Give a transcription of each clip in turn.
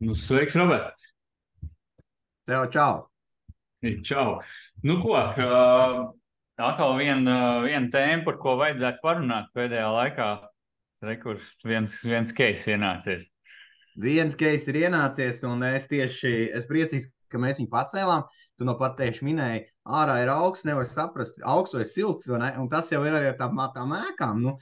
Nu, sveiks, Robert! Čau. Čau! Nu, ko, atkal viena tēma, par ko vajadzētu parunāt pēdējā laikā. Kur viens case ienācies. Viens case ir ienācies, un es priecīgs, ka mēs viņu pacēlām. Tu no pat tieši minēji, ārā ir augsts, nevar saprast, augsts vai silts, vai ne? Un tas jau ir arī ar tām ēkām. Nu,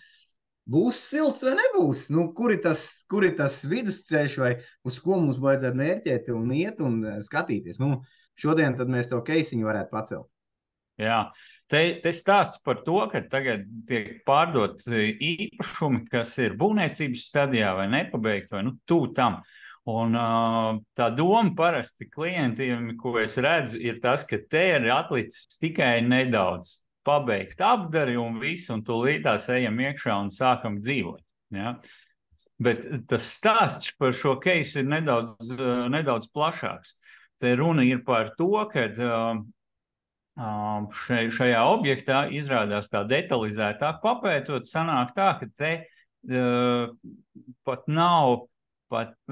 būs silts vai nebūs? Nu, kur ir tas vidusceļš, vai uz ko mums vajadzētu mērķēt un iet un skatīties? Nu, šodien tad mēs to keisiņu varētu pacelt. Jā, te stāsts par to, ka tagad tiek pārdot īpašumi, kas ir būvniecības stadijā vai nepabeigti, vai tuvu tam. Un tā doma parasti klientiem, ko es redzu, ir tas, ka te ir atlicis tikai nedaudz pabeigt apdari un visu, un tūlītās ejam iekšā un sākam dzīvot. Ja? Bet tas stāsts par šo keisu ir nedaudz plašāks. Te runa ir par to, ka šajā objektā izrādās tā detalizētāk papētot, sanāk tā, ka te pat nav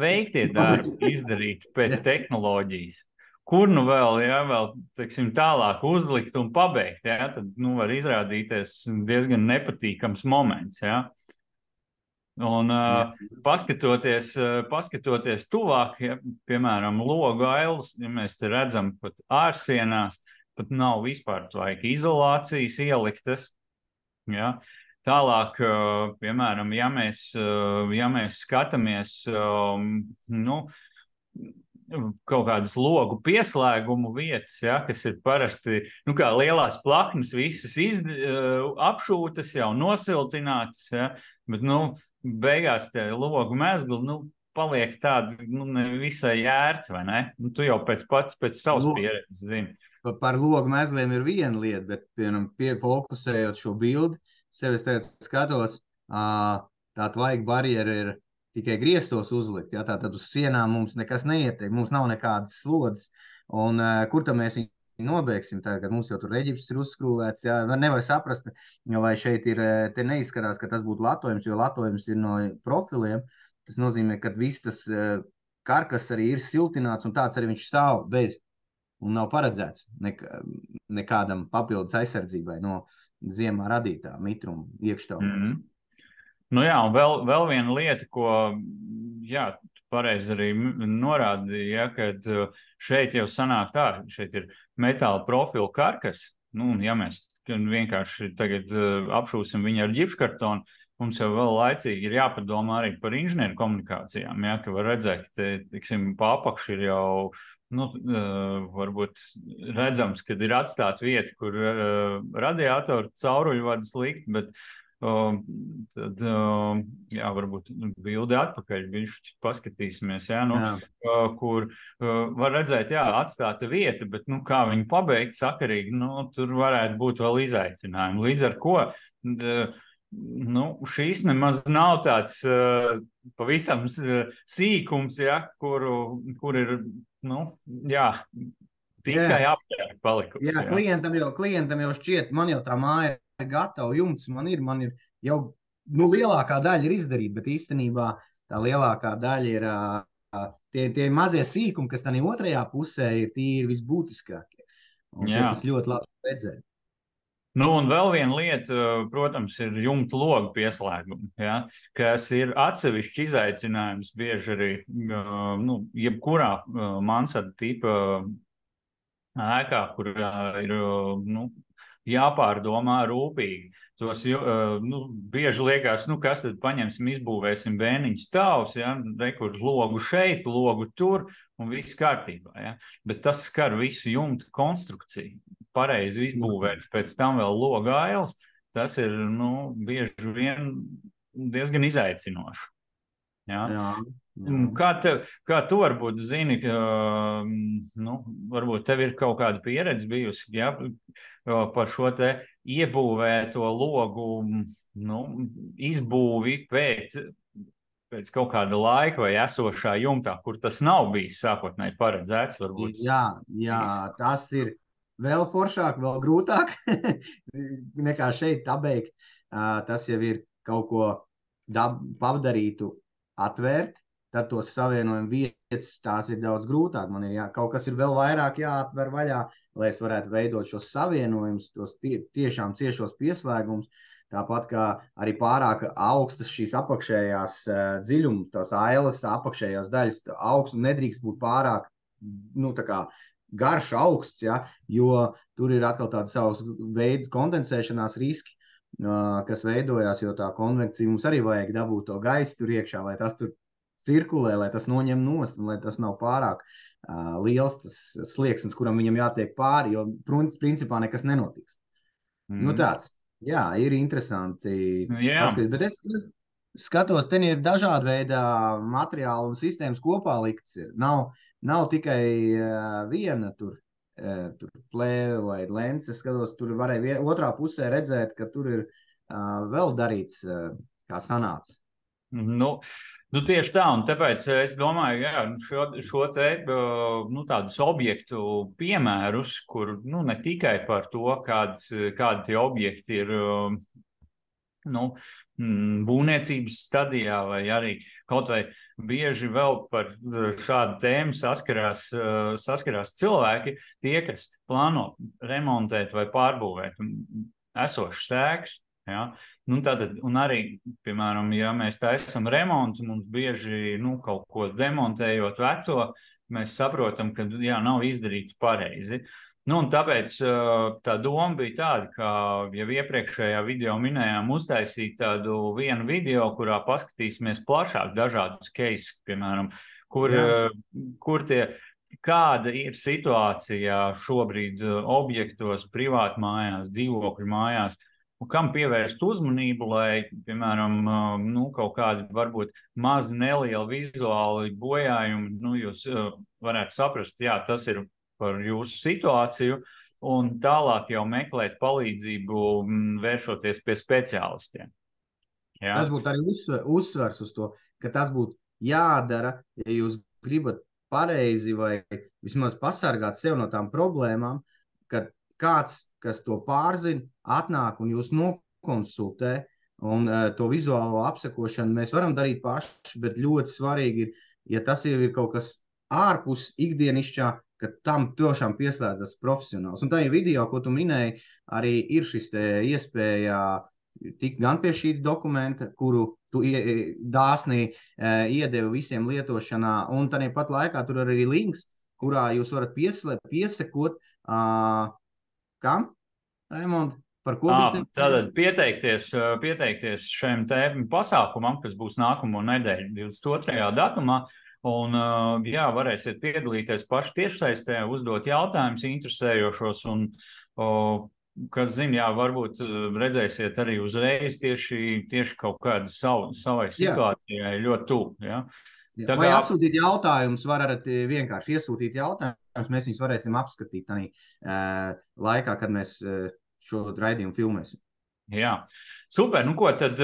veiktie darbi izdarīti pēc tehnoloģijas. Kur nu vēl, teiksim, tālāk uzlikt un pabeigt, tad var izrādīties diezgan nepatīkams moments. Un paskatoties tuvāk, piemēram, logu ailes, ja mēs te redzam pat ārsienās, pat nav vispār izolācijas ieliktas. Ja? Tālāk, piemēram, ja mēs skatāmies kaut kādas logu pieslēgumu vietas, ja, kas ir parasti kā lielās plaknes, visas apšūtas, jau nosiltinātas, ja, bet beigās tie logu mezgli paliek tādi nevisai ērti, vai ne? Tu jau pēc savas pieredzes zini. Par logu mezgliem ir viena lieta, bet, piemēram, fokusējot šo bildi, sevi tagad skatos, tā tvaiga barjera ir tikai griestos uzlikt, ja? Tātad uz sienām mums nekas neietiek, mums nav nekādas slodzes, un kur tad mēs viņu nobeigsim, tā, kad mums jau tur reģips ir uzskrūvēts, ja? Nevar saprast, vai šeit ir, te neizskatās, ka tas būtu latojums, jo latojums ir no profiliem, tas nozīmē, ka viss tas karkas arī ir siltināts, un tāds arī viņš stāv bez. Un nav paredzēts nekādam papildus aizsardzībai no ziemā radītā mitruma iekštelpās. Nu jā, un vēl viena lieta, ko tu pareizi arī norādīji, kad šeit jau sanāk tā, šeit ir metāla profila karkas. Ja mēs vienkārši tagad apšūsim viņu ar ģipškartonu, mums jau vēl laicīgi ir jāpadomā arī par inženieru komunikācijām, ka var redzēt, ka teiksim, pa apakšu ir jau varbūt redzams, kad ir atstāta vieta, kur radiatoru cauruļvadas likt, bet tad, varbūt bildi atpakaļ, bišķi paskatīsimies, kur var redzēt, atstāta vieta, bet, kā viņu pabeigt sakarīgi, tur varētu būt vēl izaicinājumi. Līdz ar ko, šīs nemaz nav tāds pavisam sīkums, kur ir, tikai apģērba palikusi. Jā, klientam jau šķiet, man jau tā māja ir gatava, jumts man ir jau, lielākā daļa ir izdarīta, bet īstenībā tā lielākā daļa ir tie mazie sīkumi, kas tā otrajā pusē ir, tie ir visbūtiskākie. Un tas ļoti labi redzēt. Un vēl viena lieta, protams, ir jumta logu pieslēgumi, kas ir atsevišķs izaicinājums bieži arī jebkurā mansardu tipa ēkā, kur ir jāpārdomā rūpīgi. Tos bieži liekas, kas tad paņemsim, izbūvēsim bēniņu stāvus, kur logu šeit, logu tur un viss kārtībā. Bet tas skar visu jumta konstrukciju. Pareizi izbūvēt, pēc tam vēl logu ailes, tas ir bieži vien diezgan izaicinoši. Kā tu varbūt zini, varbūt tev ir kaut kāda pieredze bijusi par šo te iebūvēto logu izbūvi pēc kaut kāda laika vai esošā jumtā, kur tas nav bijis sākotnēji paredzēts? Varbūt. Jā, tas ir vēl foršāk, vēl grūtāk nekā šeit pabeigt. Tas jau ir kaut ko padarītu, atvērt, tad tos savienojumu vietas tās ir daudz grūtāk. Man ir kaut kas ir vēl vairāk jāatver vaļā, lai es varētu veidot šos savienojumus, tos tiešām ciešos pieslēgumus. Tāpat kā arī pārāk augstas šīs apakšējās dziļums, tās ailes apakšējās daļas augsts nedrīkst būt pārāk, tā kā garš augsts, ja, jo tur ir atkal tāda savas veidu kondensēšanās riski, kas veidojās, jo tā konvekcija mums arī vajag dabūt to gaisu tur iekšā, lai tas tur cirkulē, lai tas noņem nost un lai tas nav pārāk liels tas slieksnis, kuram viņam jātiek pāri, jo principā nekas nenotiks. Tāds. Jā, ir interesanti paskatīt, bet es skatos, te ir dažādi veidā materiāli un sistēmas kopā likts. Nav tikai viena tur plēve vai lens. Es skatos, tur varēja otrā pusē redzēt, ka tur ir vēl darīts, kā sanāca. Tieši tā, un tāpēc es domāju, šo te tādus objektu piemērus, kur ne tikai par to, kādi tie objekti ir būvniecības stadijā, vai arī kaut vai bieži vēl par šādu tēmu saskarās cilvēki, tie, kas plāno remontēt vai pārbūvēt esošas ēkas. Ja? Tātad, un arī, piemēram, ja mēs taisam remontu, mums bieži kaut ko demontējot veco, mēs saprotam, ka nav izdarīts pareizi. Un tāpēc tā doma bija tāda, ka jau iepriekšējā video minējām uztaisīt tādu vienu video, kurā paskatīsimies plašāk dažādus cases, piemēram, kāda ir situācija šobrīd objektos, privātmājās, dzīvokļu mājās, un kam pievērst uzmanību, lai, piemēram, kaut kādi varbūt mazi nelieli vizuāli bojājumi, jūs varētu saprast, tas ir par jūsu situāciju, un tālāk jau meklēt palīdzību, vēršoties pie speciālistiem. Jā. Tas būtu arī uzsvers uz to, ka tas būtu jādara, ja jūs gribat pareizi vai vismaz pasargāt sev no tām problēmām, ka kāds, kas to pārzina, atnāk un jūs nokonsultē, un to vizuālo apsekošanu mēs varam darīt paši, bet ļoti svarīgi ir, ja tas ir kaut kas ārpus ikdienišķā, ka tam tiešām pieslēdzas profesionāls. Un tā ir video, ko tu minēji, arī ir šis te iespēja tikt gan pie šī dokumenta, kuru tu dāsnī iedevi visiem lietošanā, un tādā pat laikā tur arī links, kurā jūs varat piesekot kam, Raimond? Par ko? Tātad pieteikties šiem pasākumam, kas būs nākamo nedēļu 22. datumā, un varēsiet piedalīties paši tiešsaistē, uzdot jautājumus interesējošos, un kas zina, varbūt redzēsiet arī uzreiz tieši kaut kādu savai situācijai ļoti tuvu. Ja? Vai atsūtīt jautājumus, varat vienkārši iesūtīt jautājumus, mēs viņus varēsim apskatīt tādā laikā, kad mēs šo raidījumu filmēsim. Jā, super. Tad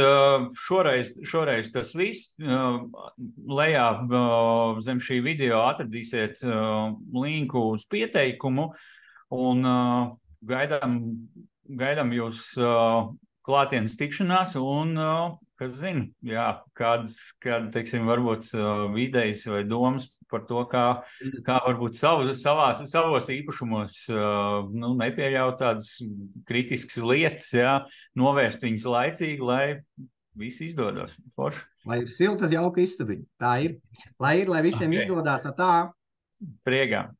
šoreiz tas viss. Lejā zem šī video atradīsiet linku uz pieteikumu, un gaidām jūs klātienes tikšanās, un kas zina, teiksim, varbūt idejas vai domas par to, kā varbūt savos īpašumos nepieļaut tādas kritiskas lietas, novērst viņas laicīgi, lai viss izdodas. Forši. Lai ir siltas, jauka istabiņa. Tā ir. Lai visiem izdodas tā. Priekā.